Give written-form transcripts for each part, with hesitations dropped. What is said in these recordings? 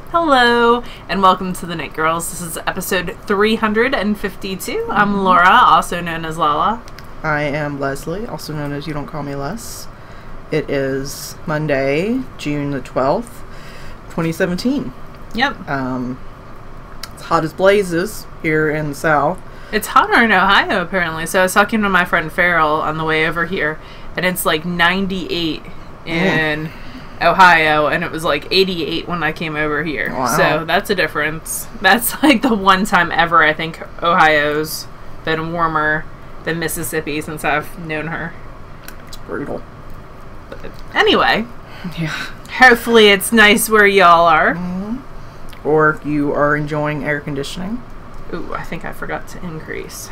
Hello, and welcome to the Knit Girls. This is episode 352. I'm Laura, also known as Lala. I am Leslie, also known as You Don't Call Me Les. It is Monday, June the 12th, 2017. Yep. It's hot as blazes here in the South. It's hotter in Ohio, apparently. So I was talking to my friend Farrell on the way over here, and it's like 98 in Ohio, and it was like 88 when I came over here. Wow. So that's a difference. That's like the one time ever I think Ohio's been warmer than Mississippi since I've known her. It's brutal. But anyway, Yeah. hopefully it's nice where y'all are. Or you are enjoying air conditioning. Ooh, I think I forgot to increase.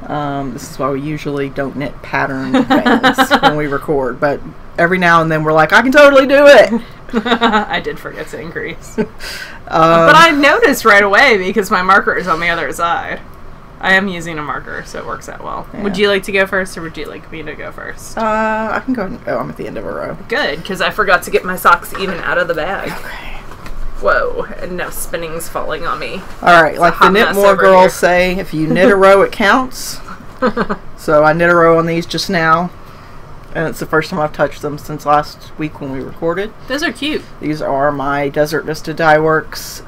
This is why we usually don't knit patterned things when we record, but every now and then we're like, I can totally do it. I did forget to increase. But I noticed right away because my marker is on the other side. I am using a marker, so it works out well. Yeah. Would you like to go first, or would you like me to go first? I can go ahead and go. I'm at the end of a row. Good, because I forgot to get my socks even out of the bag. Okay. Whoa, and now spinning's falling on me. Alright, like the Knit More girls say, if you knit a row, it counts. So I knit a row on these just now, and it's the first time I've touched them since last week when we recorded. Those are cute. These are my Desert Vista Dye Works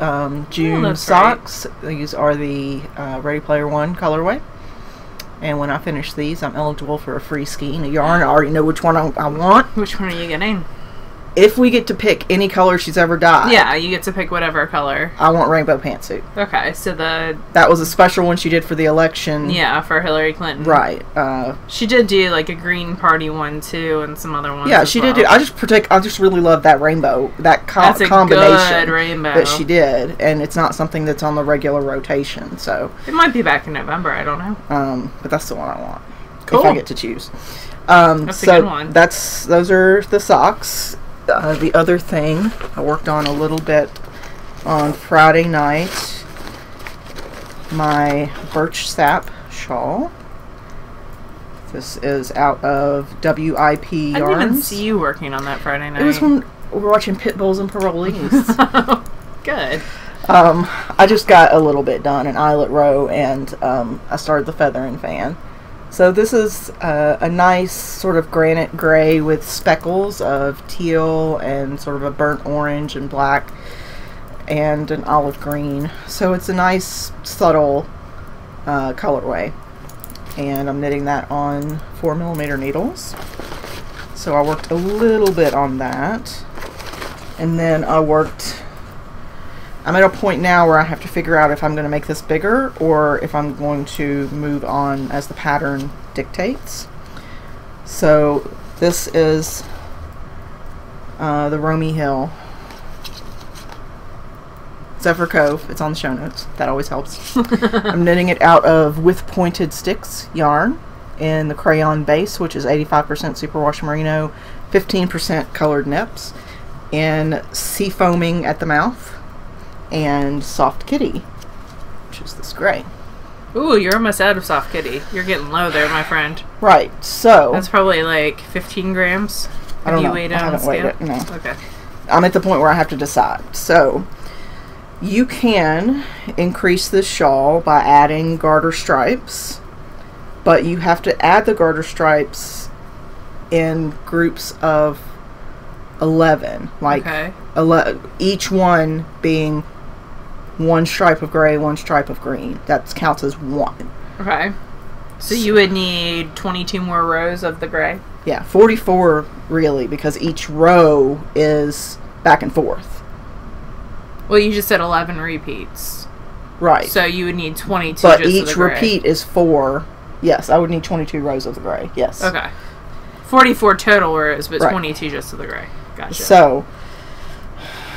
June socks. Right. These are the Ready Player One colorway. And when I finish these, I'm eligible for a free skein of yarn. I already know which one I want. Which one are you getting? If we get to pick any color she's ever dyed. Yeah, you get to pick whatever color. I want rainbow pantsuit. Okay, so that was a special one she did for the election. Yeah, for Hillary Clinton. Right. She did do like a green party one too, and some other ones. Yeah, she did do. I just really love that rainbow, that combination good rainbow that she did, and it's not something that's on the regular rotation. So it might be back in November. I don't know. But that's the one I want. Cool. If I get to choose. That's a good one. Those are the socks. The other thing I worked on a little bit on Friday night, my birch sap shawl. This is out of WIP Yarns. I didn't even see you working on that Friday night. It was when we were watching Pit Bulls and Parolees. Good. I just got a little bit done, an eyelet row, and I started the feathering fan. So this is a nice sort of granite gray with speckles of teal and sort of a burnt orange and black and an olive green. So it's a nice subtle colorway. And I'm knitting that on 4mm needles. So I worked a little bit on that. And then I'm at a point now where I have to figure out if I'm going to make this bigger or if I'm going to move on as the pattern dictates. So this is the Romy Hill Zephyr Cove. It's on the show notes. That always helps. I'm knitting it out of With Pointed Sticks yarn in the crayon base, which is 85% superwash merino, 15% colored nips, and sea foaming at the mouth, and Soft Kitty, which is this gray. Ooh, you're almost out of Soft Kitty. You're getting low there, my friend. Right, so that's probably like 15 grams. I don't know. Weighed I haven't weighed it. No. Okay. I'm at the point where I have to decide. So you can increase this shawl by adding garter stripes, but you have to add the garter stripes in groups of 11, like each one being one stripe of gray, one stripe of green. That counts as one. Okay. So you would need 22 more rows of the gray? Yeah, 44 really, because each row is back and forth. Well, you just said 11 repeats. Right. So you would need 22 but just each of the gray. Repeat is 4. Yes, I would need 22 rows of the gray. Yes. Okay. 44 total rows, but right. 22 just of the gray. Gotcha. So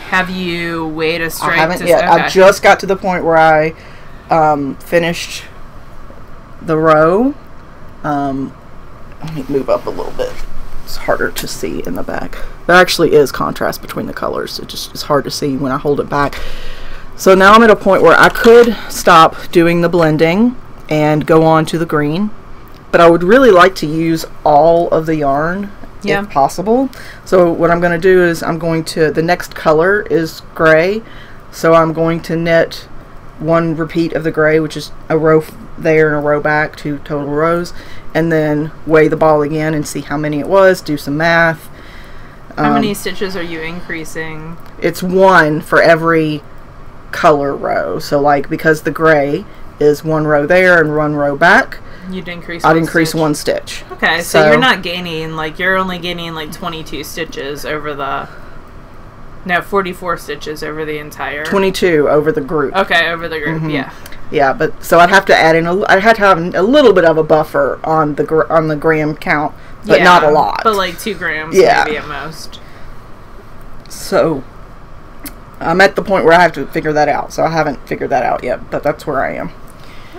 have you weighed a stripe? I haven't yet. Okay. I just got to the point where I finished the row. Let me move up a little bit. It's harder to see in the back. There actually is contrast between the colors. It just is hard to see when I hold it back. So now I'm at a point where I could stop doing the blending and go on to the green, but I would really like to use all of the yarn if possible. So what I'm going to do is the next color is gray, so I'm going to knit one repeat of the gray, which is a row there and a row back, 2 total rows, and then weigh the ball again and see how many it was, do some math. How many stitches are you increasing? It's 1 for every color row. So like, because the gray is 1 row there and 1 row back, I'd increase 1 stitch. Okay, so you're not gaining, like, you're only gaining like 22 stitches over the 44 stitches over the entire 22 over the group. Okay, over the group. Yeah, but so I'd have to add in I'd have to have a little bit of a buffer on the gram count, but not a lot. But like 2 grams maybe at most. So I'm at the point where I have to figure that out. So I haven't figured that out yet, but that's where I am.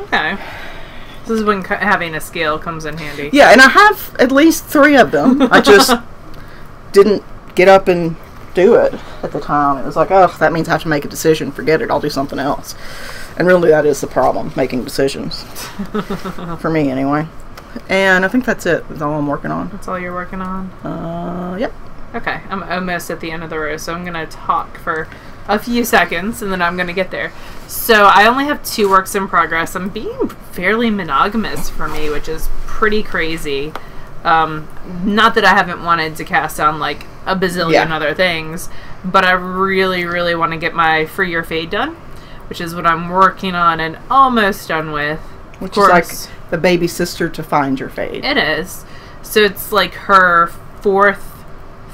Okay. This is when having a scale comes in handy. Yeah, and I have at least 3 of them. I just didn't get up and do it at the time. It was like, oh, that means I have to make a decision. Forget it. I'll do something else. And really, that is the problem, making decisions. For me, anyway. And I think that's it. That's all I'm working on. That's all you're working on? Yep. Okay, I'm almost at the end of the row, so I'm going to talk for a few seconds, and then I'm going to get there. So I only have 2 works in progress. I'm being fairly monogamous for me, which is pretty crazy. Not that I haven't wanted to cast on like a bazillion other things, but I really, really want to get my Free Your Fade done, which is what I'm working on and almost done with. Which is like the baby sister to Find Your Fade. It is. So it's like her 4th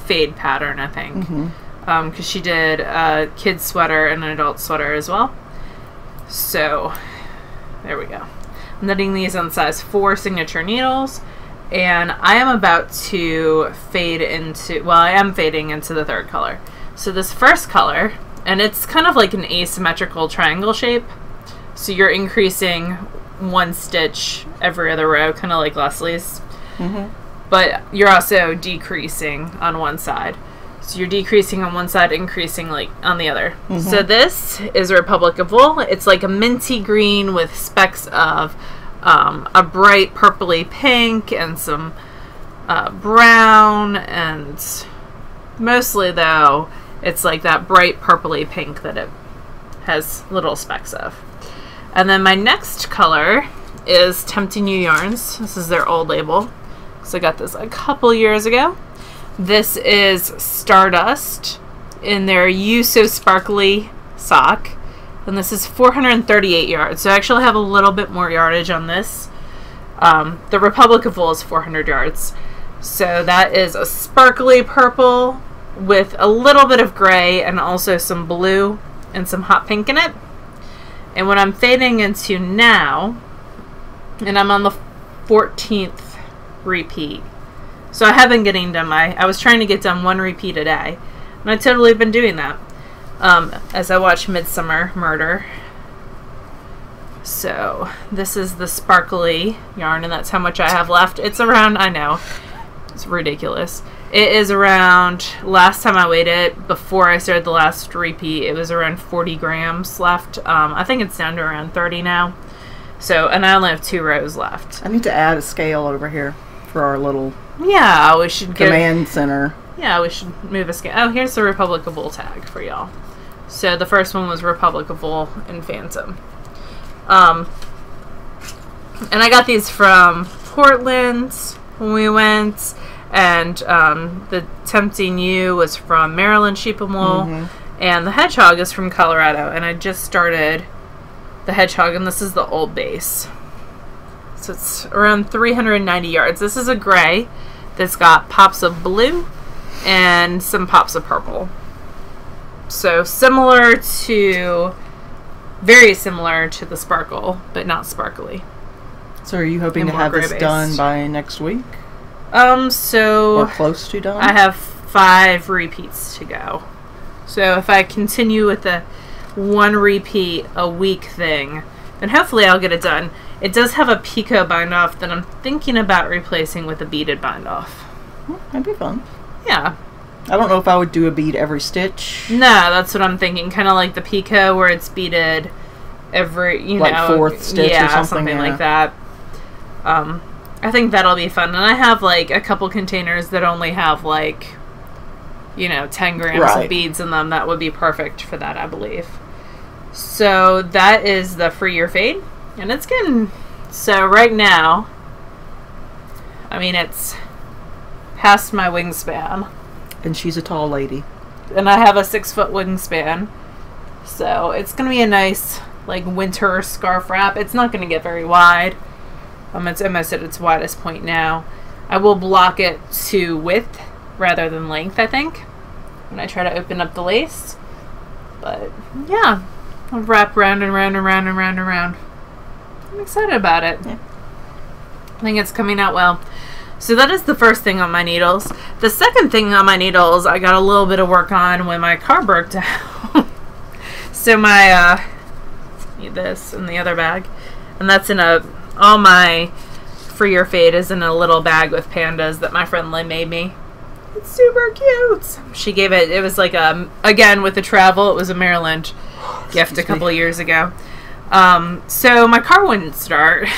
fade pattern, I think. Because she did a kid's sweater and an adult sweater as well. So there we go. I'm knitting these on size 4 signature needles, and I am about to fade into, well, I am fading into the 3rd color. So this first color, and it's kind of like an asymmetrical triangle shape, so you're increasing 1 stitch every other row, kind of like Leslie's, but you're also decreasing on one side. So you're decreasing on one side, increasing like on the other. So this is Republic of Wool. It's like a minty green with specks of a bright purpley pink and some brown, and mostly though it's like that bright purpley pink that it has little specks of. And then my next color is Tempting You Yarns. This is their old label, so I got this a couple years ago. This is Stardust in their You So Sparkly sock, and this is 438 yards. So I actually have a little bit more yardage on this. The Republic of Wool is 400 yards. So that is a sparkly purple with a little bit of gray and also some blue and some hot pink in it. And what I'm fading into now, and I'm on the 14th repeat. So I have been getting done I was trying to get done 1 repeat a day, and I totally been doing that as I watch Midsummer Murder. So this is the sparkly yarn, and that's how much I have left. It's around, I know, it's ridiculous. It is around, last time I weighed it, before I started the last repeat, it was around 40 grams left. I think it's down to around 30 now. So, and I only have 2 rows left. I need to add a scale over here for our little we should command center. Yeah, we should move a scale. Oh, here's the Republic of Wool tag for y'all. So the first one was Republic of Wool and Phantom. And I got these from Portland when we went, and the Tempting You was from Maryland Sheep and Wool, and the Hedgehog is from Colorado, and I just started the Hedgehog, and this is the old base. So it's around 390 yards. This is a gray that's got pops of blue and some pops of purple. So very similar to the Sparkle, but not sparkly. So are you hoping to have this done by next week? So or close to done? I have 5 repeats to go. So if I continue with the 1 repeat a week thing, then hopefully I'll get it done. It does have a picot bind off that I'm thinking about replacing with a beaded bind off. That'd be fun. Yeah. I don't know if I would do a bead every stitch. No, that's what I'm thinking. Kind of like the picot where it's beaded every, like 4th stitch or something like that. I think that'll be fun. And I have, like, a couple containers that only have, like, 10 grams of beads in them. That would be perfect for that, I believe. So that is the Free Your Fade. And it's getting... So right now, I mean, it's past my wingspan. And she's a tall lady. And I have a 6-foot wingspan. So it's going to be a nice, like, winter scarf wrap. It's not going to get very wide. It's almost at its widest point now. I will block it to width rather than length, I think, when I try to open up the lace. But, yeah. I'll wrap round and round and round and round and round. I'm excited about it. Yeah. I think it's coming out well. So that is the first thing on my needles. The second thing on my needles, I got a little bit of work on when my car broke down. So my, this in the other bag. And that's in all my Free Your Fade is in a little bag with pandas that my friend Lynn made me. It's super cute. She gave it was like again, with the travel, it was a Maryland gift a couple of years ago. So my car wouldn't start.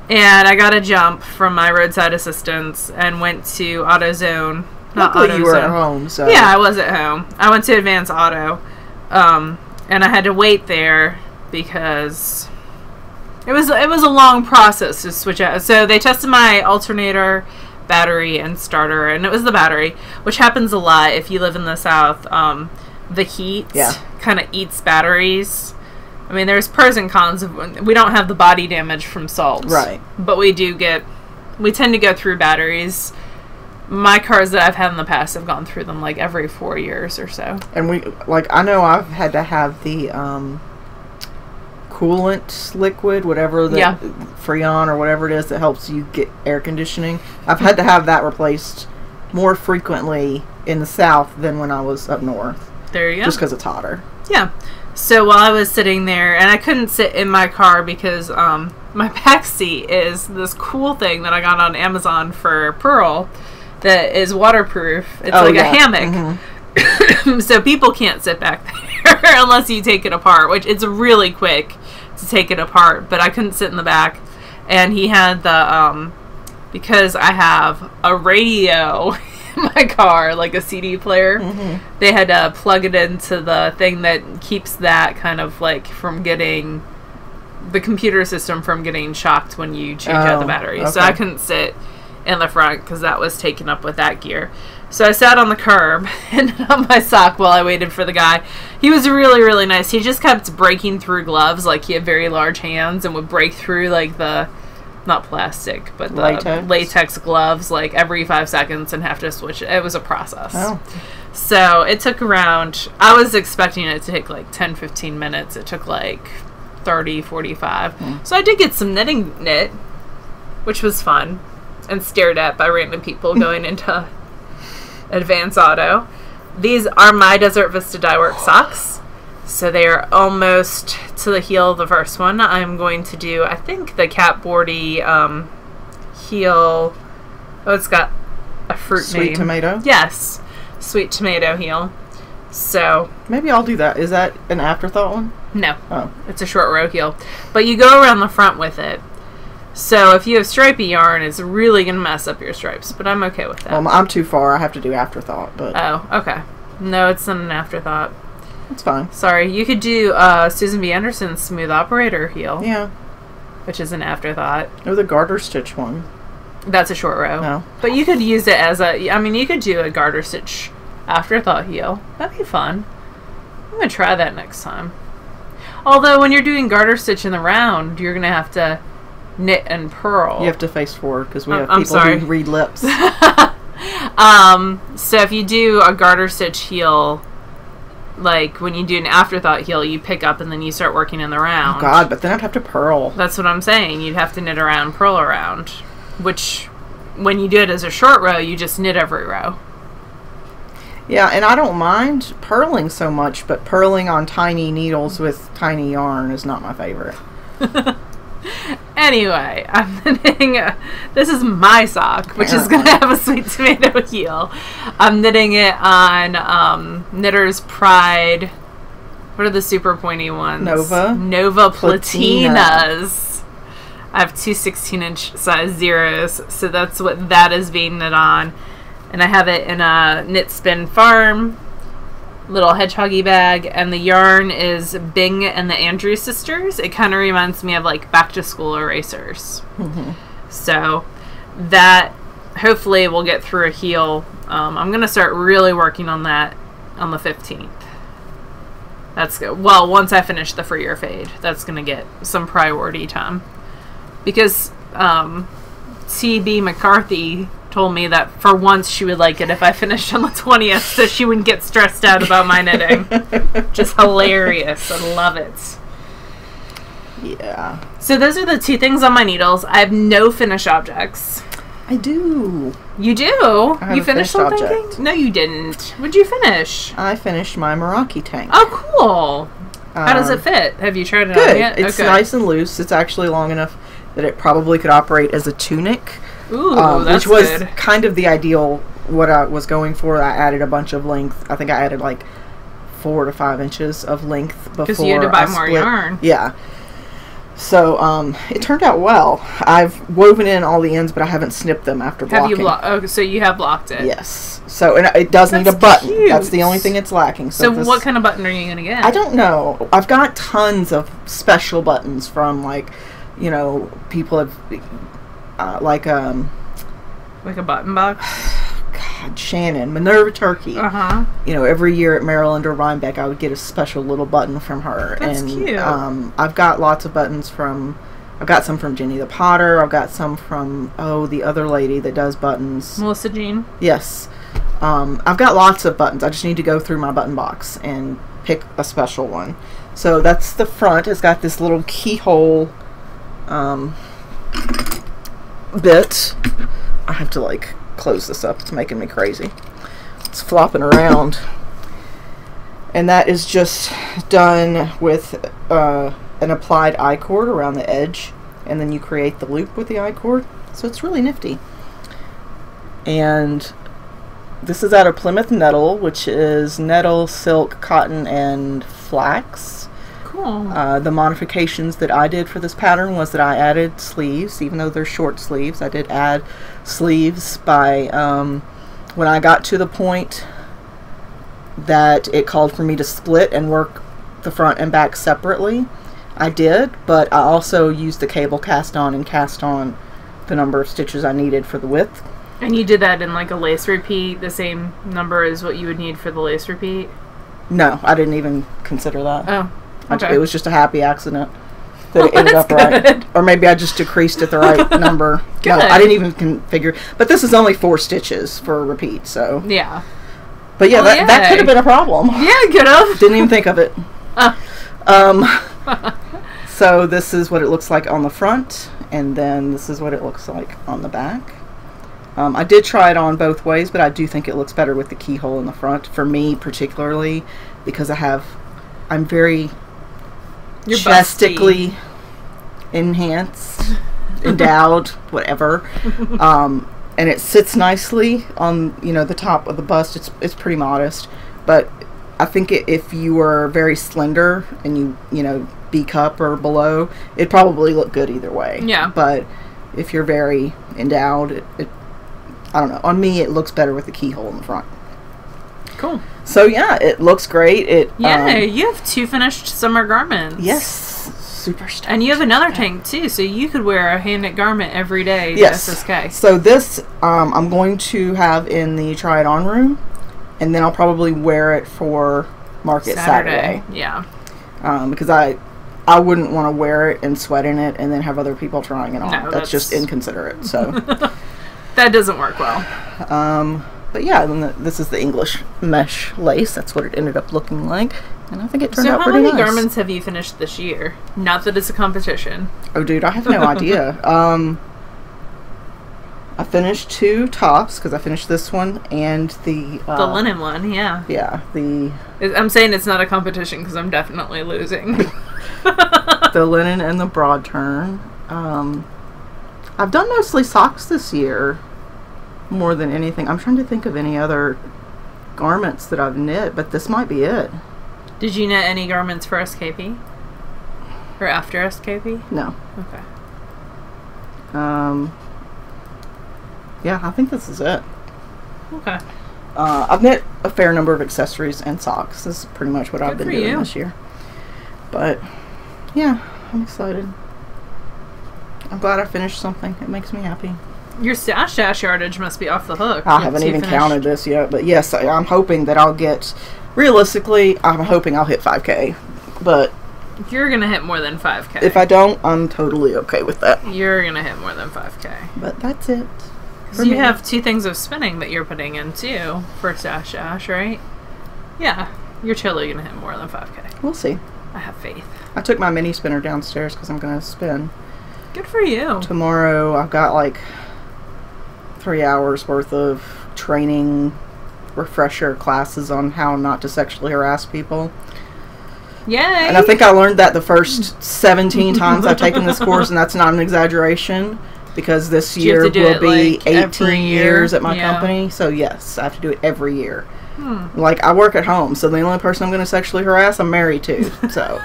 And I got a jump from my roadside assistance and went to AutoZone. Luckily you were at home, so. Yeah, I was at home. I went to Advance Auto. And I had to wait there because it was a long process to switch out. So they tested my alternator, battery, and starter, and it was the battery, which happens a lot if you live in the South. The heat kind of eats batteries. I mean, there's pros and cons of we don't have the body damage from salt, right? But we tend to go through batteries. My cars that I've had in the past have gone through them like every 4 years or so. And I know I've had to have the coolant liquid, whatever the Freon or whatever it is that helps you get air conditioning. I've had to have that replaced more frequently in the South than when I was up north. There you go. Just because it's hotter. Yeah. So while I was sitting there, and I couldn't sit in my car because my back seat is this cool thing that I got on Amazon for Pearl that is waterproof. It's a hammock. Mm-hmm. So people can't sit back there unless you take it apart, which it's really quick to take it apart. But I couldn't sit in the back. And he had the, because I have a radio in my car, like a CD player, they had to plug it into the thing that keeps that kind of like from getting, the computer system from getting shocked when you change out the battery. Okay. So I couldn't sit in the front because that was taken up with that gear. So I sat on the curb and on my sock while I waited for the guy. He was really, really nice. He just kept breaking through gloves. Like, he had very large hands and would break through, like, the, not plastic, but the latex gloves, like, every 5 seconds and have to switch it. It was a process. Oh. So it took around, I was expecting it to take, like, 10, 15 minutes. It took, like, 30, 45. So I did get some knit, which was fun, and stared at by random people going into Advance Auto. These are my Desert Vista Dyework socks. So they are almost to the heel of the first one. I'm going to do, I think, the catboardy heel. Oh, it's got a fruit name. Sweet tomato? Yes. Sweet tomato heel. So maybe I'll do that. Is that an afterthought one? No. Oh. It's a short row heel. But you go around the front with it. So if you have stripy yarn, it's really going to mess up your stripes, but I'm okay with that. I'm too far. I have to do afterthought. But oh, okay. No, it's not an afterthought. It's fine. Sorry. You could do Susan B. Anderson's Smooth Operator heel. Yeah. Which is an afterthought. Or the garter stitch one. That's a short row. No. But you could use it as a, I mean, you could do a garter stitch afterthought heel. That'd be fun. I'm going to try that next time. Although when you're doing garter stitch in the round, you're going to have to knit and purl. You have to face forward because we have people who read lips. So if you do a garter stitch heel, like when you do an afterthought heel, you pick up and then you start working in the round. Oh God, but then I'd have to purl. That's what I'm saying. You'd have to knit around, purl around. Which, when you do it as a short row, you just knit every row. Yeah, and I don't mind purling so much, but purling on tiny needles with tiny yarn is not my favorite. Anyway, I'm knitting, this is my sock, which is going to have a sweet tomato heel. I'm knitting it on Knitter's Pride. What are the super pointy ones? Nova Platinas. I have two 16-inch size zeros, so that's what that is being knit on. And I have it in a Knit Spin Farm little hedgehoggy bag, and the yarn is Bing and the Andrews Sisters. It kind of reminds me of like back to school erasers. So that hopefully will get through a heel. I'm gonna start really working on that on the 15th. That's good. Well, once I finish the Free or Fade, that's gonna get some priority time, because T.B. McCarthy told me that for once she would like it if I finished on the 20th, so she wouldn't get stressed out about my knitting. Just hilarious. I love it. Yeah. So those are the two things on my needles. I have no finish objects. I do. You do? I have You a finished finished something? object. No, you didn't. What'd you finish? I finished my Meraki tank. Oh, cool. How does it fit? Have you tried it on Good. yet? It's okay. nice and loose. It's actually long enough that it probably could operate as a tunic. Ooh, that's which was good. kind of the ideal, what I was going for. I added a bunch of length. I think I added like 4 to 5 inches of length before Because you had to buy I more split. yarn. Yeah. So, it turned out well. I've woven in all the ends, but I haven't snipped them after blocking. Have you so you have blocked it? Yes. So, and it does need a That's button. cute. That's the only thing it's lacking. So this, what kind of button are you going to get? I don't know. I've got tons of special buttons from, like, you know, people have, like a button box? God, Shannon, Minerva Turkey. Uh-huh. You know, every year at Maryland or Rhinebeck, I would get a special little button from her. That's and, cute. I've got lots of buttons from... I've got some from Jenny the Potter. I've got some from, the other lady that does buttons. Melissa Jean? Yes. I've got lots of buttons. I just need to go through my button box and pick a special one. So that's the front. It's got this little keyhole bit. I have to, like, close this up. It's making me crazy. It's flopping around. And that is just done with an applied I-cord around the edge, and then you create the loop with the I-cord. So it's really nifty. And this is out of Plymouth Nettle, which is nettle, silk, cotton, and flax. Cool. The modifications that I did for this pattern was that I added sleeves, even though they're short sleeves. I did add sleeves by, when I got to the point that it called for me to split and work the front and back separately, I did, but I also used the cable cast on the number of stitches I needed for the width. And you did that in like a lace repeat, the same number as what you would need for the lace repeat? No, I didn't even consider that. Oh, okay. It was just a happy accident that it ended up right. Or maybe I just decreased it the right number. Good. No, I didn't even configure. But this is only 4 stitches for a repeat, so. Yeah. But yeah, that could have been a problem. Yeah, could have. Didn't even think of it. So this is what it looks like on the front, and then this is what it looks like on the back. I did try it on both ways, but I do think it looks better with the keyhole in the front, for me particularly, because I'm very You're chestically enhanced, endowed, whatever. And it sits nicely on, the top of the bust. It's pretty modest, but I think if you were very slender and you B cup or below, it'd probably look good either way. Yeah. But if you're very endowed, I don't know. On me, it looks better with the keyhole in the front. Cool. So yeah, it looks great. You have 2 finished summer garments. Yes. Super stoked. And you have another tank too, so you could wear a hand knit garment every day. Yes. SSK. So this, I'm going to have in the try it on room, and then I'll probably wear it for market Saturday. Yeah. Because I wouldn't want to wear it and sweat in it and then have other people trying it on. No, that's just inconsiderate. So that doesn't work well. But yeah, then this is the English mesh lace. That's what it ended up looking like, and I think it turned out pretty nice. So how many garments have you finished this year? Not that it's a competition. Oh, dude, I have no idea. I finished 2 tops because I finished this one and the linen one. Yeah. Yeah, I'm saying it's not a competition because I'm definitely losing. the linen and the broad turn. I've done mostly socks this year, more than anything. I'm trying to think of any other garments that I've knit, but this might be it. Did you knit any garments for SKP? Or after SKP? No. Okay. Yeah, I think this is it. Okay. I've knit a fair number of accessories and socks. This is pretty much what I've been doing this year. But, yeah, I'm excited. I'm glad I finished something. It makes me happy. Your stash yardage must be off the hook. I haven't even counted this yet. But, yes, I'm hoping that I'll get... Realistically, I'm hoping I'll hit 5K. But... You're going to hit more than 5K. If I don't, I'm totally okay with that. You're going to hit more than 5K. But that's it. So you have 2 things of spinning that you're putting in, too, for stash, right? Yeah. You're totally going to hit more than 5K. We'll see. I have faith. I took my mini spinner downstairs because I'm going to spin. Good for you. Tomorrow, I've got like 3 hours worth of training refresher classes on how not to sexually harass people. Yay! And I think I learned that the first 17 times I've taken this course, and that's not an exaggeration, because this year will be like 18 years at my company. So yes, I have to do it every year. Like, I work at home, so the only person I'm going to sexually harass, I'm married to. So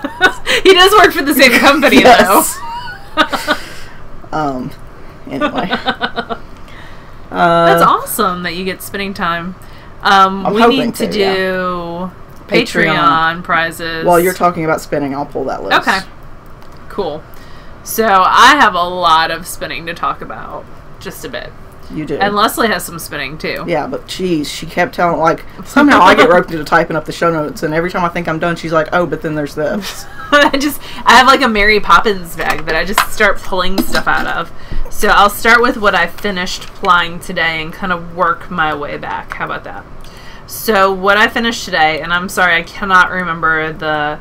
he does work for the same company, though. Anyway. That's awesome that you get spinning time. We need to do Patreon prizes. While you're talking about spinning, I'll pull that list. Okay. Cool. So I have a lot of spinning to talk about. Just a bit. You do. And Leslie has some spinning, too. Yeah, but geez, she kept telling, like, somehow I get roped into typing up the show notes, and every time I think I'm done, she's like, oh, but then there's this. I have like a Mary Poppins bag that I just start pulling stuff out of. So I'll start with what I finished plying today and kind of work my way back. How about that? So what I finished today, and I'm sorry, I cannot remember the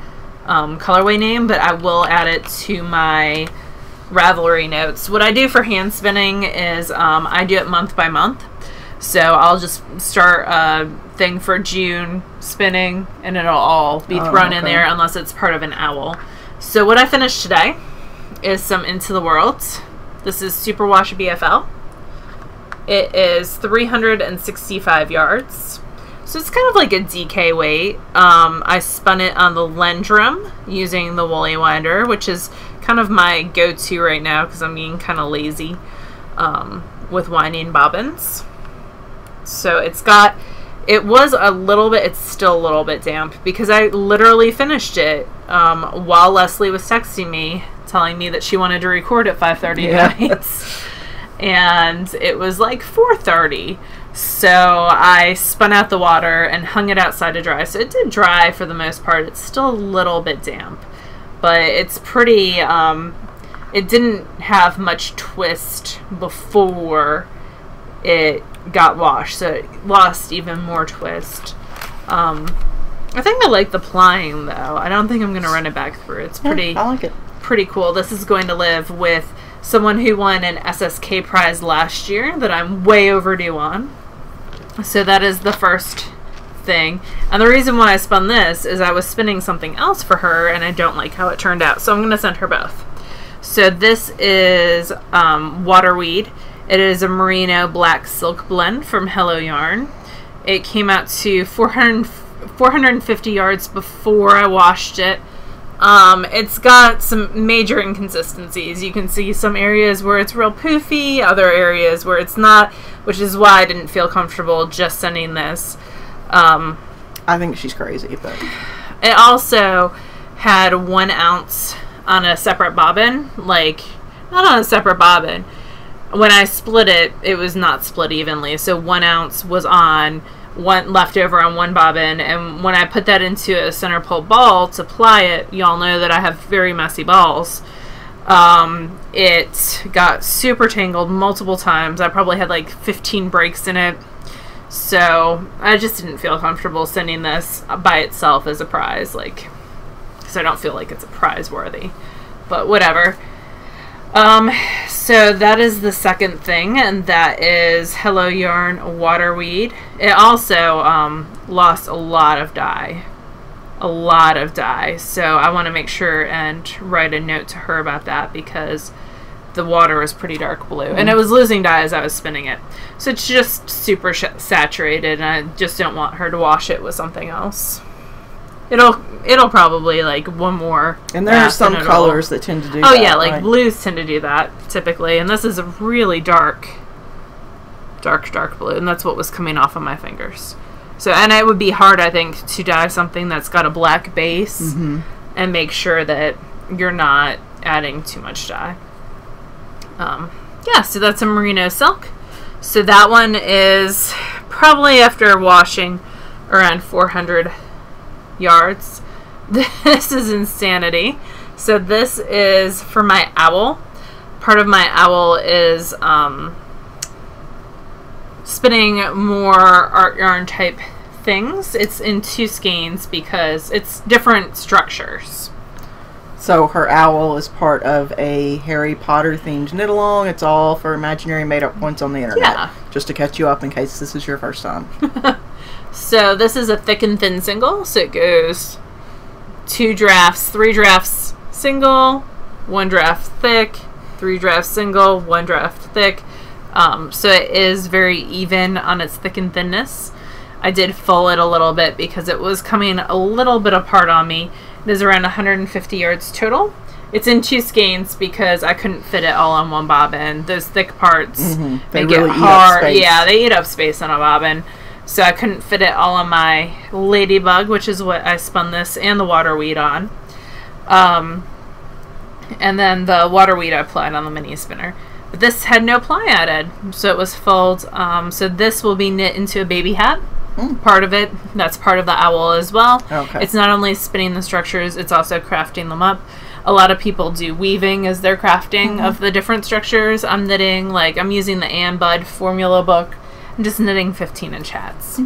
colorway name, but I will add it to my Ravelry notes. What I do for hand spinning is I do it month by month. So I'll just start a thing for June spinning, and it'll all be thrown in there unless it's part of an owl. So what I finished today is some Into the World. This is Superwash BFL. It is 365 yards. So it's kind of like a DK weight. I spun it on the Lendrum using the Woolly Winder, which is kind of my go-to right now because I'm being kind of lazy with winding bobbins. So it was a little bit, it's still a little bit damp because I literally finished it while Leslie was texting me telling me that she wanted to record at 5:30 nights. And it was like 4:30. So I spun out the water and hung it outside to dry. So it did dry for the most part. It's still a little bit damp, but it's pretty, it didn't have much twist before it got washed, so it lost even more twist. I think I like the plying, though. I don't think I'm going to run it back through. It's pretty, I like it. Pretty cool. This is going to live with someone who won an SSK prize last year that I'm way overdue on. So that is the first thing. And the reason why I spun this is I was spinning something else for her, and I don't like how it turned out. So I'm going to send her both. So this is Waterweed. It is a merino black silk blend from Hello Yarn. It came out to 450 yards before I washed it. It's got some major inconsistencies. You can see some areas where it's real poofy, other areas where it's not, which is why I didn't feel comfortable just sending this. I think she's crazy, but it also had 1 ounce on a separate bobbin, like not on a separate bobbin. When I split it, it was not split evenly, so 1 ounce was on one left over on one bobbin, and when I put that into a center pole ball to ply it, y'all know that I have very messy balls. It got super tangled multiple times. I probably had like 15 breaks in it, so I just didn't feel comfortable sending this by itself as a prize, like, because I don't feel like it's a prize worthy, but whatever. So that is the second thing, and that is Hello Yarn Waterweed. It also lost a lot of dye. So I want to make sure and write a note to her about that because the water was pretty dark blue, and it was losing dye as I was spinning it. So it's just super saturated, and I just don't want her to wash it with something else. it'll probably like one more. And there are some colors that tend to do that. Oh yeah, like blues tend to do that typically, and this is a really dark blue, and that's what was coming off of my fingers. So, and it would be hard, I think, to dye something that's got a black base and make sure that you're not adding too much dye. Yeah, so that's a merino silk. So that one is probably, after washing, around 400 yards. This is insanity. So this is for my owl. Part of my owl is spinning more art yarn type things. It's in 2 skeins because it's different structures. So her owl is part of a Harry Potter themed knit along. It's all for imaginary made up points on the internet. Yeah. Just to catch you up in case this is your first time. So this is a thick and thin single. So it goes 2 drafts, 3 drafts single, 1 draft thick, 3 drafts single, 1 draft thick. So it is very even on its thick and thinness. I did full it a little bit because it was coming a little bit apart on me. It is around 150 yards total. It's in 2 skeins because I couldn't fit it all on one bobbin. Those thick parts, they get really hard. Eat up space. Yeah, they eat up space on a bobbin. So I couldn't fit it all on my ladybug, which is what I spun this and the water weed on. And then the water weed I applied on the mini spinner. But this had no ply added, so it was fulled. So this will be knit into a baby hat. Part of it. That's part of the owl as well. Okay. It's not only spinning the structures, it's also crafting them up. A lot of people do weaving as their crafting of the different structures. I'm knitting, like, I'm using the Ann Budd formula book. I'm just knitting 15-inch hats.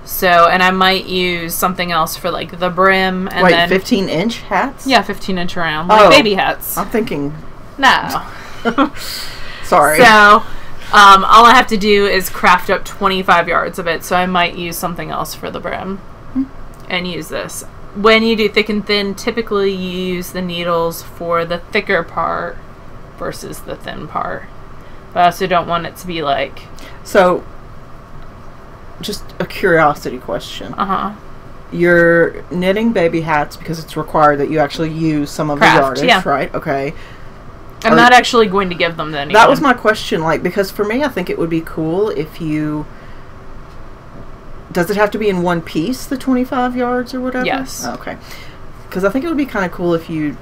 So, and I might use something else for, like, the brim. And Wait, then 15-inch hats? Yeah, 15-inch round. Like baby hats. I'm thinking... No. Sorry. So... all I have to do is craft up 25 yards of it, so I might use something else for the brim and use this. When you do thick and thin, typically you use the needles for the thicker part versus the thin part. But I also don't want it to be like... So, just a curiosity question. You're knitting baby hats because it's required that you actually use some of the yardage, right? Okay. I'm not actually going to give them to anyone. That was my question, like, because for me, I think it would be cool if you... Does it have to be in one piece, the 25 yards or whatever? Yes. Okay. Because I think it would be kind of cool if you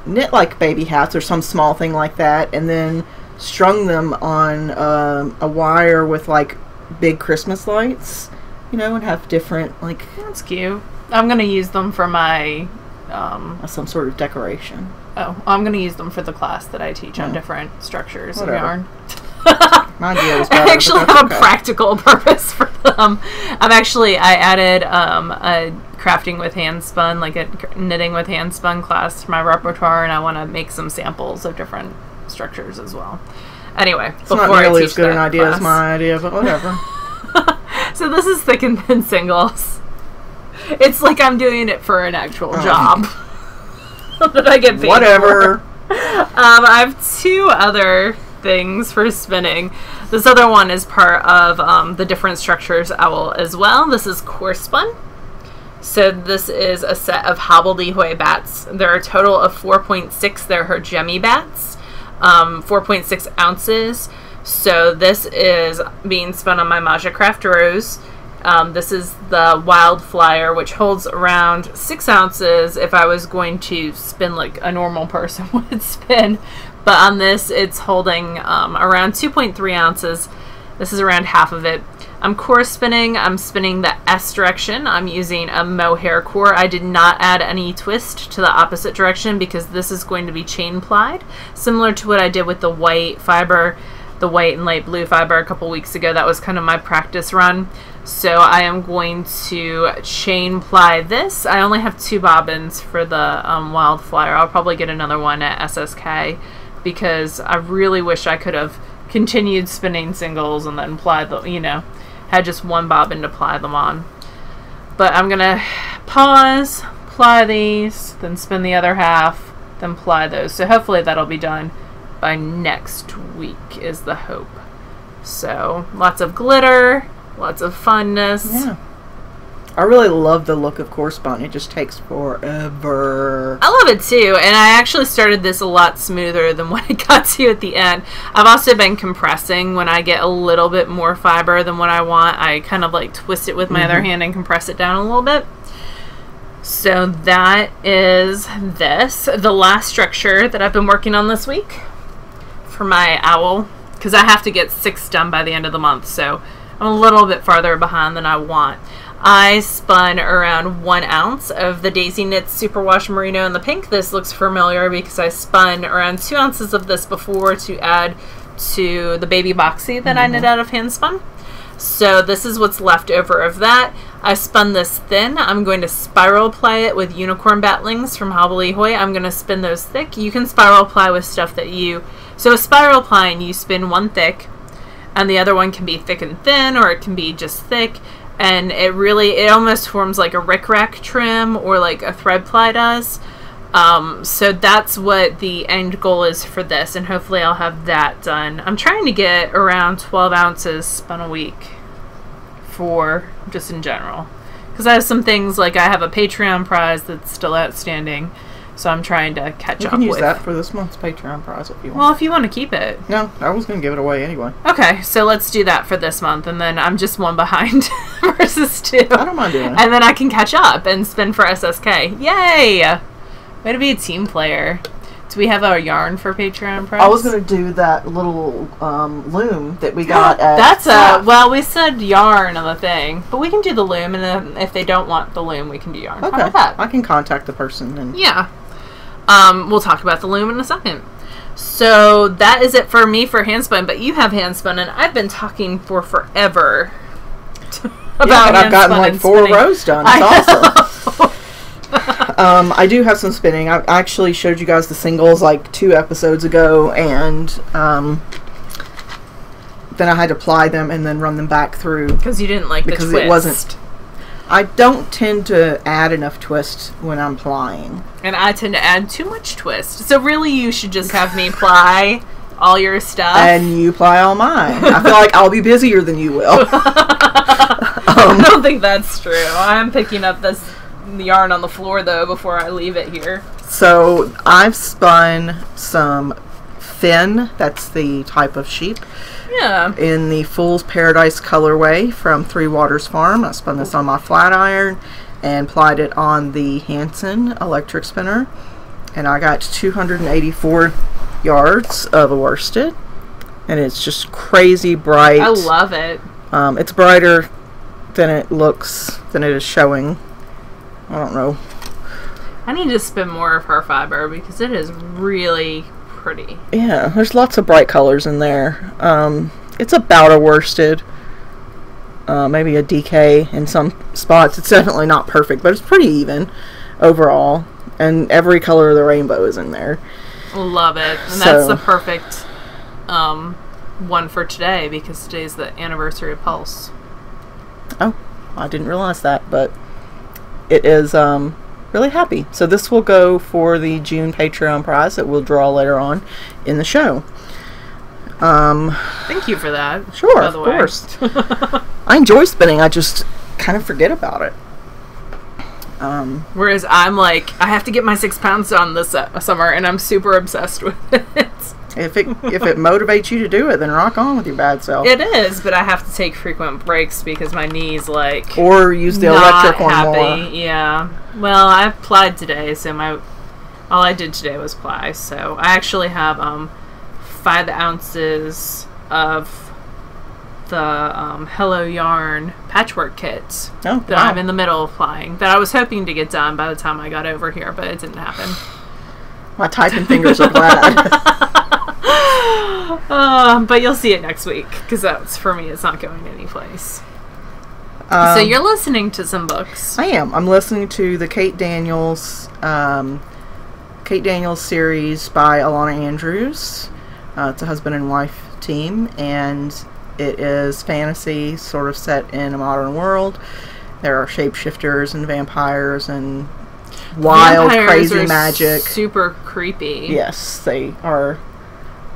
knit, like, baby hats or some small thing like that, and then strung them on a wire with, like, big Christmas lights, you know, and have different, like... That's cute. I'm going to use them for my... some sort of decoration. Oh, I'm going to use them for the class that I teach on different structures of yarn. My idea was better, I actually have a practical purpose for them. I added a crafting with hand spun, like a knitting with hand spun class to my repertoire, and I want to make some samples of different structures as well. Anyway, it's not nearly as good an idea as my idea, but whatever. So this is thick and thin singles. It's like I'm doing it for an actual job. That I get paid whatever. I have 2 other things for spinning. This other one is part of the different structures owl as well. This is coarse spun. So this is a set of hobbledehoy bats. There are a total of 4.6. They're her Gemmy bats. 4.6 ounces. So this is being spun on my Maja Craft Rose. This is the Wildflyer, which holds around 6 ounces if I was going to spin like a normal person would spin. But on this, it's holding around 2.3 ounces. This is around half of it. I'm core spinning. I'm spinning the S direction. I'm using a mohair core. I did not add any twist to the opposite direction because this is going to be chain plied, similar to what I did with the white fiber, the white and light blue fiber a couple weeks ago. That was kind of my practice run. So I am going to chain ply this. I only have 2 bobbins for the Wildflyer. I'll probably get another one at SSK because I really wish I could have continued spinning singles and then ply the, you know, had just 1 bobbin to ply them on. But I'm gonna pause, ply these, then spin the other half, then ply those. So hopefully that'll be done by next week is the hope. So lots of glitter, lots of funness. Yeah. I really love the look of corresponding. It just takes forever. I love it too, and I actually started this a lot smoother than what it got to at the end. I've also been compressing when I get a little bit more fiber than what I want. I kind of like twist it with my other hand and compress it down a little bit. So that is this. The last structure that I've been working on this week for my owl, because I have to get 6 done by the end of the month, so I'm a little bit farther behind than I want. I spun around 1 ounce of the Daisy Knits Superwash Merino in the pink. This looks familiar because I spun around 2 ounces of this before to add to the baby boxy that I knit out of hand spun. So this is what's left over of that. I spun this thin. I'm going to spiral ply it with unicorn batlings from Hobbly Hoy. I'm going to spin those thick. You can spiral ply with stuff that you... So a spiral plying, you spin one thick, and the other one can be thick and thin, or it can be just thick. And it almost forms like a rickrack trim or like a thread ply does. So that's what the end goal is for this, and hopefully I'll have that done. I'm trying to get around 12 ounces spun a week for just in general. Because I have some things, like I have a Patreon prize that's still outstanding. So I'm trying to catch up with. You can use that for this month's Patreon prize if you want. Well, if you want to keep it. No, I was going to give it away anyway. Okay, so let's do that for this month, and then I'm just 1 behind versus 2. I don't mind doing it. And then I can catch up and spin for SSK. Yay! Way to be a team player. Do we have our yarn for Patreon prize? I was going to do that little loom that we got at... That's well, we said yarn on the thing, but we can do the loom, and then if they don't want the loom, we can do yarn. Okay. How about that? I can contact the person. And Yeah. We'll talk about the loom in a second. So that is it for me for handspun, but you have handspun, and I've been talking for forever about I've gotten like 4 spinning. rows done. It's awesome. I do have some spinning. I actually showed you guys the singles like 2 episodes ago, and then I had to ply them and then run them back through because you didn't like the twist. It wasn't. I don't tend to add enough twist when I'm plying. And I tend to add too much twist. So really you should just have me ply all your stuff. And you ply all mine. I feel like I'll be busier than you will. I don't think that's true. I'm picking up the yarn on the floor, though, before I leave it here. So I've spun some Finn, that's the type of sheep. Yeah. In the Fool's Paradise colorway from Three Waters Farm. I spun this on my flat iron and plied it on the Hanson electric spinner. And I got 284 yards of a worsted. And it's just crazy bright. I love it. It's brighter than it looks, than it is showing. I don't know. I need to spin more of her fiber because it is really pretty. Yeah, there's lots of bright colors in there. It's about a worsted, maybe a DK in some spots. It's definitely not perfect, but it's pretty even overall, and every color of the rainbow is in there. Love it. And that's the perfect one for today, because today's the anniversary of Pulse. Oh, I didn't realize that, but it is really happy. So this will go for the June Patreon prize that we'll draw later on in the show. Thank you for that. Sure, of course. I enjoy spinning. I just kind of forget about it. Whereas I'm like, I have to get my 6 pounds done this summer, and I'm super obsessed with it. If it motivates you to do it, then rock on with your bad self. It is, but I have to take frequent breaks because my knee's like or use the electric one more. Yeah. Well, I applied today, so all I did today was ply. So I actually have 5 ounces of the Hello Yarn patchwork kit that I'm in the middle of plying, that I was hoping to get done by the time I got over here, but it didn't happen. My typing fingers are glad. But you'll see it next week, because that's, for me, it's not going anyplace. So you're listening to some books. I am. I'm listening to the Kate Daniels series by Alana Andrews. It's a husband and wife team, and it is fantasy, sort of set in a modern world. There are shapeshifters and vampires and wild, crazy magic. Super creepy. Yes, they are.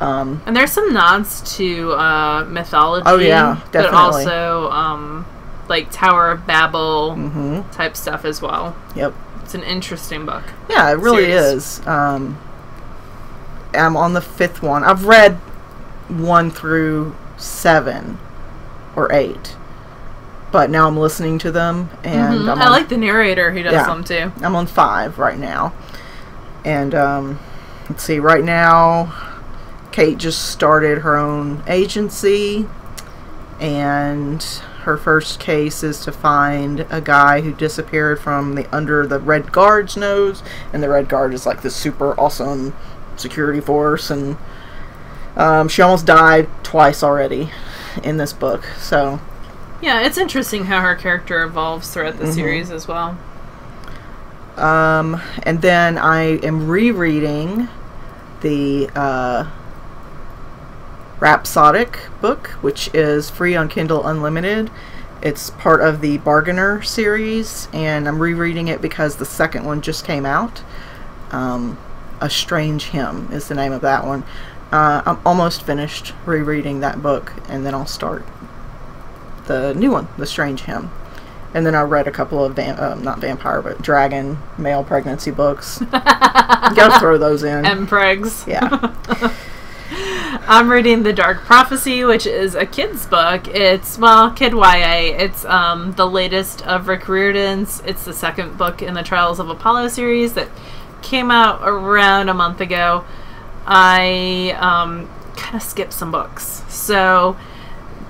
And there's some nods to mythology. Oh yeah, definitely. But also like Tower of Babel type stuff as well. Yep. It's an interesting book. Yeah, it really is. I'm on the 5th one. I've read 1 through 7 or 8. But now I'm listening to them, and I like the narrator who does them too. I'm on 5 right now. And let's see, right now Kate just started her own agency, and her first case is to find a guy who disappeared from under the Red Guard's nose, and the Red Guard is like this super awesome security force, and she almost died twice already in this book. So yeah, it's interesting how her character evolves throughout the series as well. And then I am rereading the Rhapsodic book, which is free on Kindle Unlimited. It's part of the Bargainer series, and I'm rereading it because the second one just came out. A Strange Hymn is the name of that one. I'm almost finished rereading that book, and then I'll start the new one, The Strange Hymn. And then I read a couple of not vampire, but dragon male pregnancy books. Gotta throw those in. M-pregs. Yeah. I'm reading The Dark Prophecy, which is a kid's book. It's, well, kid YA. It's the latest of Rick Riordan's. It's the second book in the Trials of Apollo series that came out around a month ago. I kind of skipped some books. So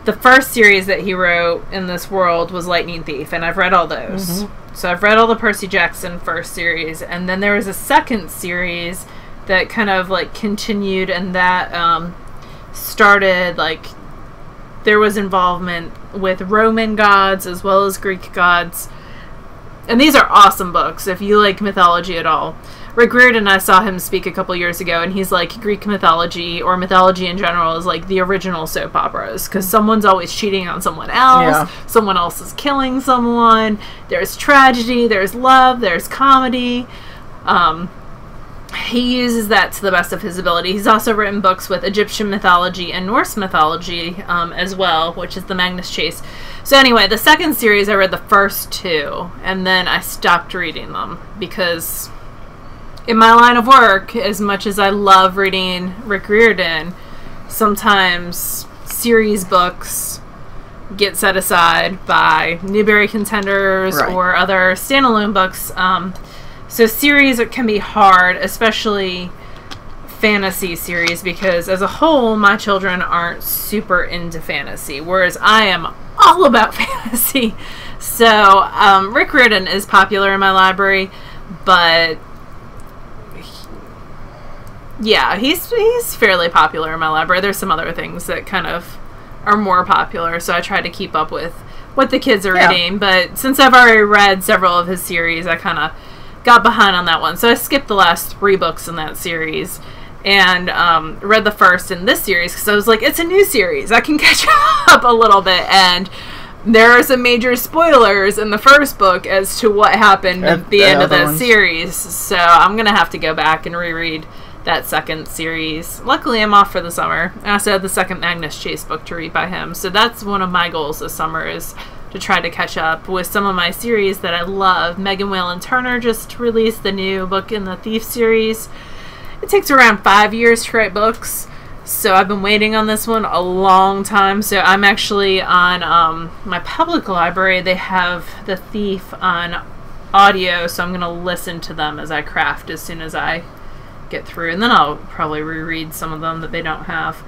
the first series that he wrote in this world was Lightning Thief, and I've read all those. So I've read all the Percy Jackson first series, and then there was a second series that kind of like continued, and that started like there was involvement with Roman gods as well as Greek gods, and these are awesome books if you like mythology at all. Rick Riordan, I saw him speak a couple years ago, and he's like, Greek mythology, or mythology in general, is like the original soap operas, because someone's always cheating on someone else, someone else is killing someone, there's tragedy, there's love, there's comedy. He uses that to the best of his ability. He's also written books with Egyptian mythology and Norse mythology as well, which is the Magnus Chase. So anyway, the second series, I read the first 2, and then I stopped reading them, because in my line of work, as much as I love reading Rick Riordan, sometimes series books get set aside by Newbery contenders or other standalone books. So series can be hard, especially fantasy series, because as a whole, my children aren't super into fantasy, whereas I am all about fantasy. So Rick Riordan is popular in my library, but yeah, he's fairly popular in my library. There's some other things that kind of are more popular, so I try to keep up with what the kids are reading. But since I've already read several of his series, I kind of got behind on that one. So I skipped the last 3 books in that series and read the first in this series, because I was like, it's a new series, I can catch up a little bit. And there are some major spoilers in the first book as to what happened at the end of that series. So I'm going to have to go back and reread that second series. Luckily, I'm off for the summer. I also had the second Magnus Chase book to read by him. So that's one of my goals this summer, is to try to catch up with some of my series that I love. Megan Whalen Turner just released the new book in the Thief series. It takes around 5 years to write books, so I've been waiting on this one a long time. So I'm actually on my public library. They have The Thief on audio, so I'm going to listen to them as I craft as soon as I get through, and then I'll probably reread some of them that they don't have.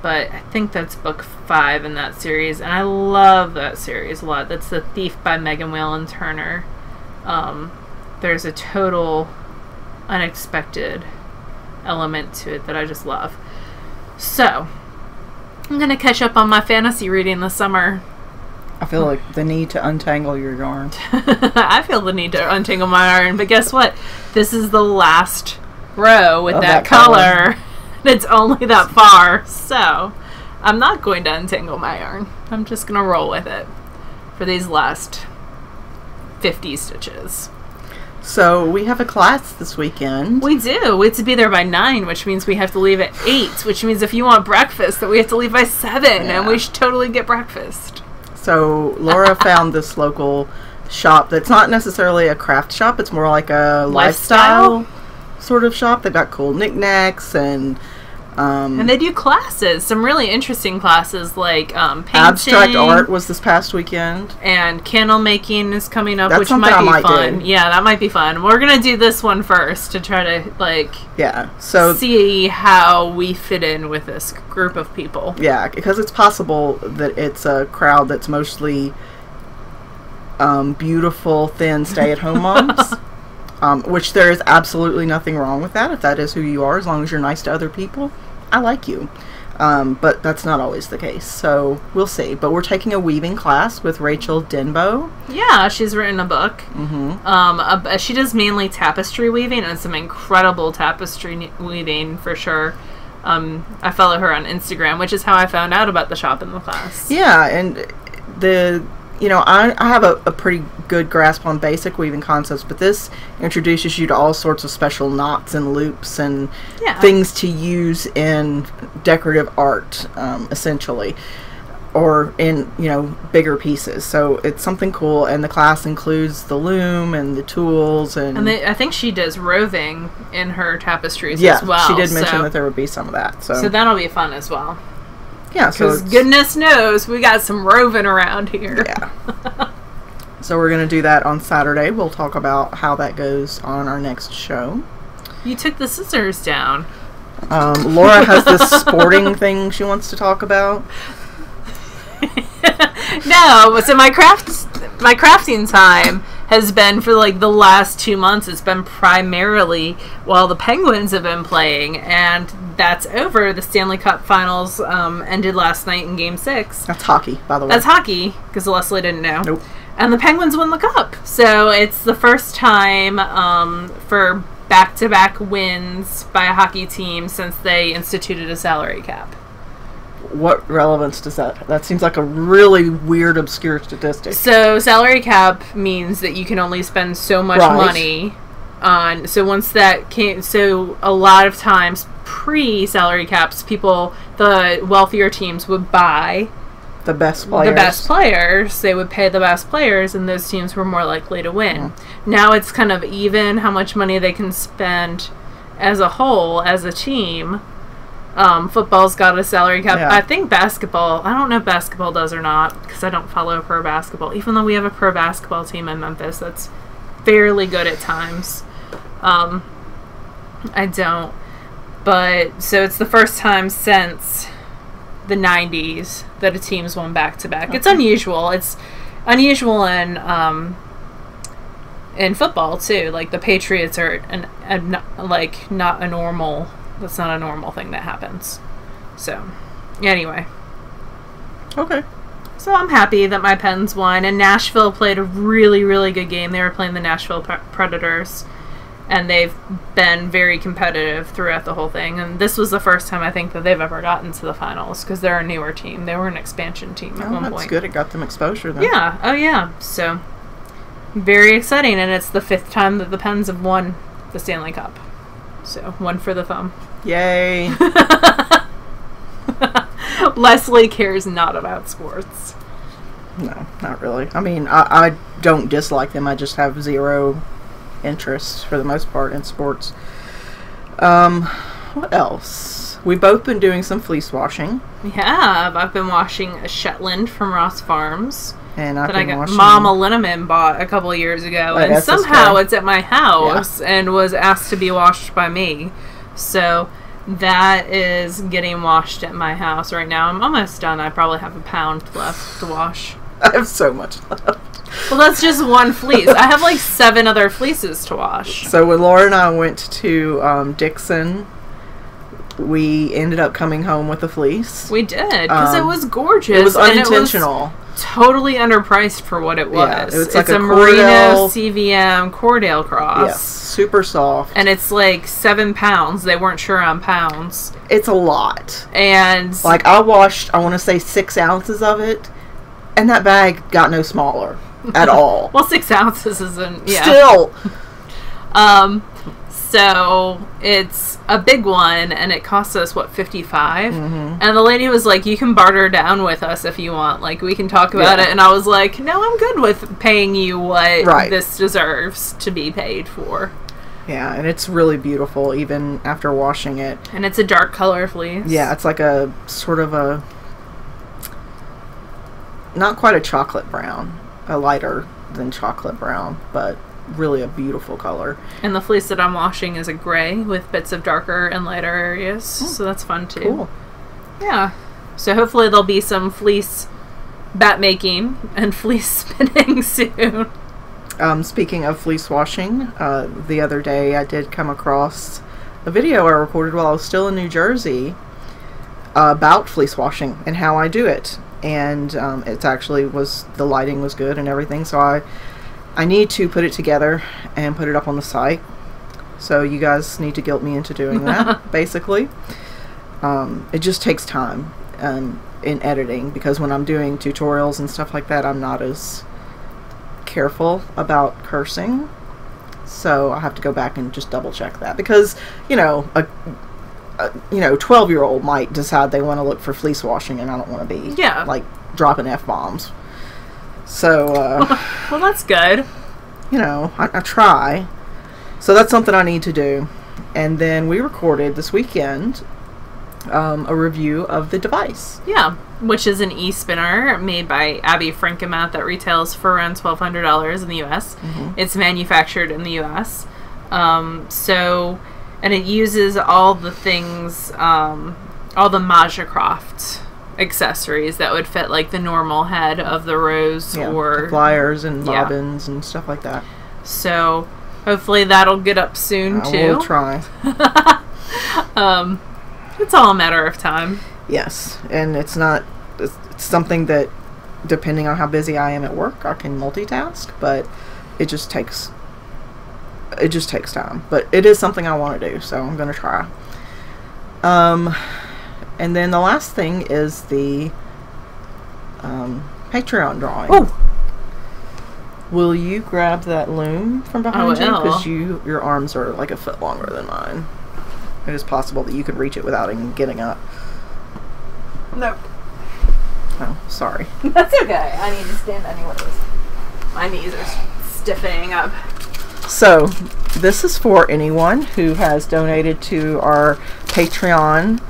But I think that's book 5 in that series, and I love that series a lot. That's The Thief by Megan Whalen Turner. There's a total unexpected element to it that I just love. So I'm going to catch up on my fantasy reading this summer. I feel like the need to untangle your yarn. I feel the need to untangle my yarn, but guess what? This is the last row with that color. It's only that far, so I'm not going to untangle my yarn. I'm just going to roll with it for these last 50 stitches. So we have a class this weekend. We do. We have to be there by 9, which means we have to leave at 8, which means if you want breakfast, that we have to leave by 7, and we should totally get breakfast. So Laura found this local shop that's not necessarily a craft shop. It's more like a lifestyle sort of shop. They've got cool knickknacks and they do classes, some really interesting classes like painting. Abstract art was this past weekend. And candle making is coming up, That's which might be fun. do. Yeah, that might be fun. We're going to do this one first to try to, see how we fit in with this group of people. Yeah, because it's possible that it's a crowd that's mostly beautiful, thin, stay-at-home moms. Which there is absolutely nothing wrong with that, if that is who you are, as long as you're nice to other people. I like you. But that's not always the case, so we'll see. But we're taking a weaving class with Rachel Denbo. Yeah, she's written a book. Mm-hmm. She does mainly tapestry weaving, and some incredible tapestry weaving, for sure. I follow her on Instagram, which is how I found out about the shop in the class. Yeah, and I have a pretty good grasp on basic weaving concepts, but this introduces you to all sorts of special knots and loops and things to use in decorative art, essentially, or in, bigger pieces. So it's something cool, and the class includes the loom and the tools. And I think she does roving in her tapestries as well. Yeah, she did mention that there would be some of that. So that'll be fun as well. Yeah, because goodness knows we got some roving around here. Yeah. So we're going to do that on Saturday. We'll talk about how that goes on our next show. You took the scissors down. Laura has this sporting thing she wants to talk about. No, so my crafting time has been for the last 2 months. It's been primarily while the Penguins have been playing, and that's over. The Stanley Cup Finals ended last night in Game 6. That's hockey, by the way. That's hockey, because Leslie didn't know. Nope. And the Penguins won the cup. So it's the first time for back-to-back wins by a hockey team since they instituted a salary cap. What relevance does that have? That seems like a really weird, obscure statistic. So salary cap means that you can only spend so much money on. So once that came, so a lot of times pre-salary caps, the wealthier teams would buy the best players. They would pay the best players, and those teams were more likely to win. Now it's kind of even how much money they can spend as a whole, as a team. Football's got a salary cap. Yeah. I think basketball, I don't know if basketball does or not, because I don't follow pro basketball, even though we have a pro basketball team in Memphis that's fairly good at times. I don't. But, so it's the first time since the 90s that a team's won back-to-back. Okay. It's unusual. It's unusual in football, too. Like, the Patriots are not a normal... That's not a normal thing that happens. So, anyway. Okay. So I'm happy that my Pens won. And Nashville played a really, really good game. They were playing the Nashville Predators. And they've been very competitive throughout the whole thing. And this was the first time, I think, that they've ever gotten to the finals. Because they're a newer team. They were an expansion team at one point. That's good. It got them exposure, then. Yeah. Oh, yeah. So, very exciting. And it's the 5th time that the Pens have won the Stanley Cup. So, one for the thumb. Yay. Leslie cares not about sports. No, not really. I mean, I don't dislike them. I just have zero interest, for the most part, in sports. What else? We've both been doing some fleece washing. Yeah, I've been washing a Shetland from Ross Farms. And that I got Mama Linneman bought a couple of years ago, and somehow it's at my house and was asked to be washed by me. So that is getting washed at my house right now. I'm almost done. I probably have a pound left to wash. I have so much left. Well, that's just one fleece. I have 7 other fleeces to wash. So when Laura and I went to Dixon, we ended up coming home with a fleece. We did, because it was gorgeous. It was unintentional. And it was totally underpriced for what it was. Yeah, it's like a merino CVM Cordale cross. Yes, super soft. And it's 7 pounds. They weren't sure on pounds. It's a lot. And I washed, I want to say 6 ounces of it, and that bag got no smaller at all. Well, 6 ounces isn't, yeah. Still. So it's a big one, and it costs us, what, $55? And the lady was like, you can barter down with us if you want. Like, we can talk about it. And I was like, no, I'm good with paying you what this deserves to be paid for. Yeah, and it's really beautiful, even after washing it. And it's a dark color fleece. Yeah, it's like a sort of a... not quite a chocolate brown. A lighter than chocolate brown, but... really a beautiful color. And the fleece that I'm washing is a gray with bits of darker and lighter areas, so that's fun too. Cool. Yeah. So hopefully there'll be some fleece bat making and fleece spinning soon. Speaking of fleece washing, the other day I did come across a video I recorded while I was still in New Jersey about fleece washing and how I do it. And it actually was, the lighting was good and everything, so I need to put it together and put it up on the site. So you guys need to guilt me into doing that, basically. It just takes time in editing, because when I'm doing tutorials and stuff like that, I'm not as careful about cursing. So I have to go back and just double check that, because, you know, a 12-year-old might decide they want to look for fleece washing, and I don't want to be like dropping F-bombs. So, well, that's good. You know, I try. So that's something I need to do. And then we recorded this weekend a review of the device. Yeah. Which is an e-spinner made by Abby Frankenmath that retails for around $1,200 in the U.S. It's manufactured in the U.S. And it uses all the things, all the Majacraft accessories that would fit like the normal head of the rose, or the pliers and bobbins and stuff like that. So hopefully that'll get up soon too. We'll try. It's all a matter of time. Yes, and it's something that, depending on how busy I am at work, I can multitask, but it just takes time. But it is something I want to do, so I'm going to try. And then the last thing is the Patreon drawing. Oh! Will you grab that loom from behind you? Because you. Your arms are like a foot longer than mine. It is possible that you could reach it without even getting up. Nope. Oh, sorry. That's okay. I need to stand anyways. My knees are stiffening up. So, this is for anyone who has donated to our Patreon.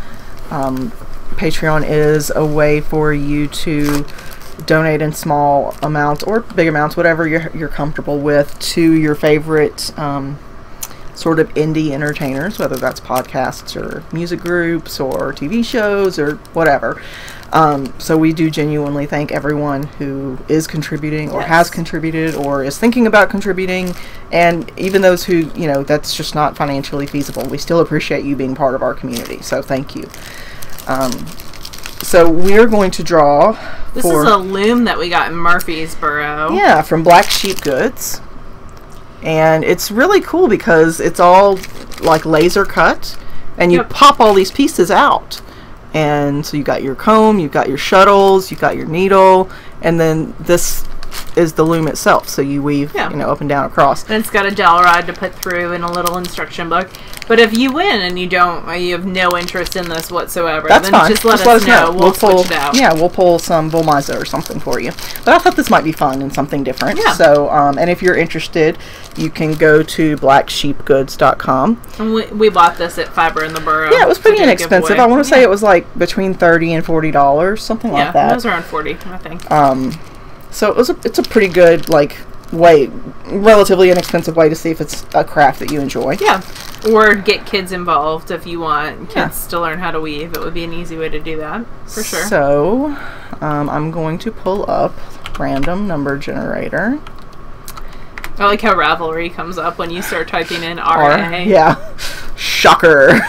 Patreon is a way for you to donate in small amounts or big amounts, whatever you're comfortable with, to your favorite sort of indie entertainers, whether that's podcasts or music groups or TV shows or whatever. So we do genuinely thank everyone who is contributing or has contributed or is thinking about contributing, and even those who, you know, that's just not financially feasible. We still appreciate you being part of our community, so thank you. So we're going to draw. This is a loom that we got in Murfreesboro. Yeah, from Black Sheep Goods. And it's really cool because it's all like laser cut, and you pop all these pieces out. And so you got your comb, you've got your shuttles, you've got your needle, and then this is the loom itself. So you weave, you know, up and down across. And it's got a dowel rod to put through in a little instruction book. But if you win and you have no interest in this whatsoever, that's then fine. just let us know. We'll switch it out. Yeah, we'll pull some Bullmeiser or something for you. But I thought this might be fun and something different. Yeah. So, and if you're interested, you can go to blacksheepgoods.com. And we bought this at Fiber in the Borough. Yeah, it was pretty inexpensive. I want to say it was like between $30 and $40, something like that. Yeah, it was around $40, I think. So it's a pretty good, like, way, relatively inexpensive way to see if it's a craft that you enjoy. Yeah. Or get kids involved if you want kids to learn how to weave. It would be an easy way to do that, for sure. So, I'm going to pull up random number generator. I like how Ravelry comes up when you start typing in RA. Yeah. Shocker.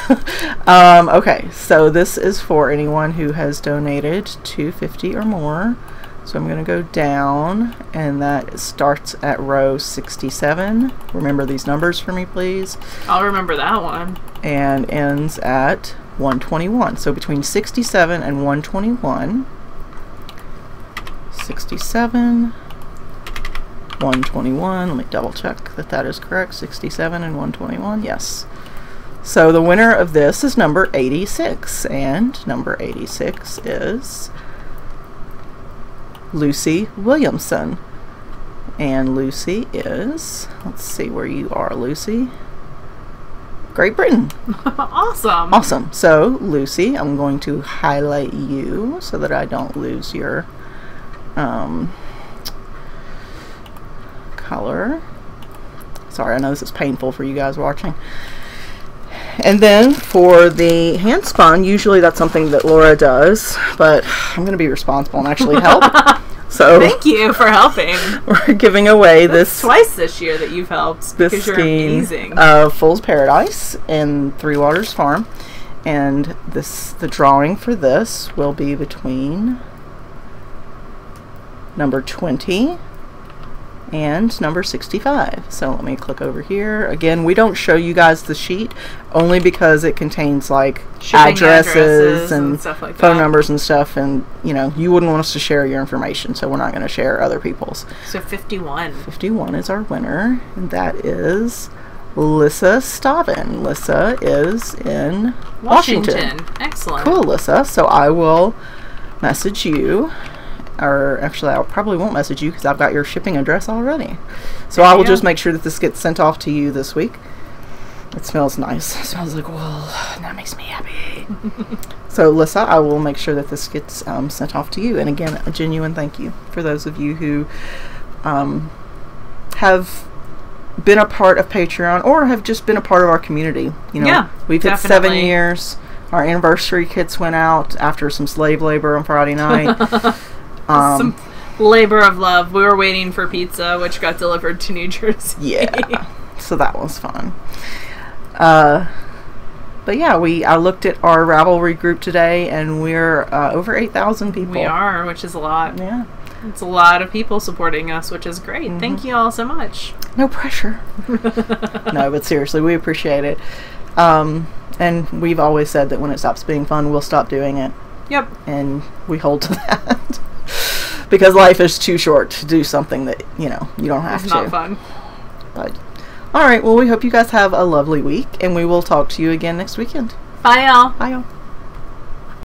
Okay, so this is for anyone who has donated $2.50 or more. So I'm going to go down, and that starts at row 67. Remember these numbers for me, please. I'll remember that one. And ends at 121. So between 67 and 121. 67. 121. Let me double check that that is correct. 67 and 121. Yes. So the winner of this is number 86, and number 86 is Lucy Williamson. And Lucy is, let's see where you are, Lucy. Great Britain. Awesome. Awesome. So, Lucy, I'm going to highlight you so that I don't lose your color. Sorry, I know this is painful for you guys watching. And then for the hand spun, usually that's something that Laura does, but I'm going to be responsible and actually help. So thank you for helping. We're giving away That's twice this year that you've helped because you're amazing. Fool's Paradise in Three Waters Farm, and the drawing for this will be between number 20 and number 65. So let me click over here. Again, we don't show you guys the sheet only because it contains like addresses and stuff like phone numbers and stuff, and you know, you wouldn't want us to share your information, so we're not going to share other people's. So 51. 51 is our winner, and that is Lissa Stavin. Lissa is in Washington. Excellent. Cool, Lissa. So I will message you. Or actually, I probably won't message you because I've got your shipping address already. So I will just make sure that this gets sent off to you this week. It smells nice. It smells like wool. That makes me happy. So, Lissa, I will make sure that this gets sent off to you. And again, a genuine thank you for those of you who have been a part of Patreon or have just been a part of our community. You know, we've hit 7 years. Our anniversary kits went out after some slave labor on Friday night. Some labor of love. We were waiting for pizza, which got delivered to New Jersey. Yeah, so that was fun. But yeah, I looked at our Ravelry group today, and we're over 8,000 people. We are, which is a lot. Yeah. It's a lot of people supporting us, which is great. Thank you all so much. No pressure. No, but seriously, we appreciate it. And we've always said that when it stops being fun, we'll stop doing it. Yep. And we hold to that. Because life is too short to do something that, you know, you don't have to. It's not fun. But, alright, well, we hope you guys have a lovely week, and we will talk to you again next weekend. Bye, y'all. Bye, y'all.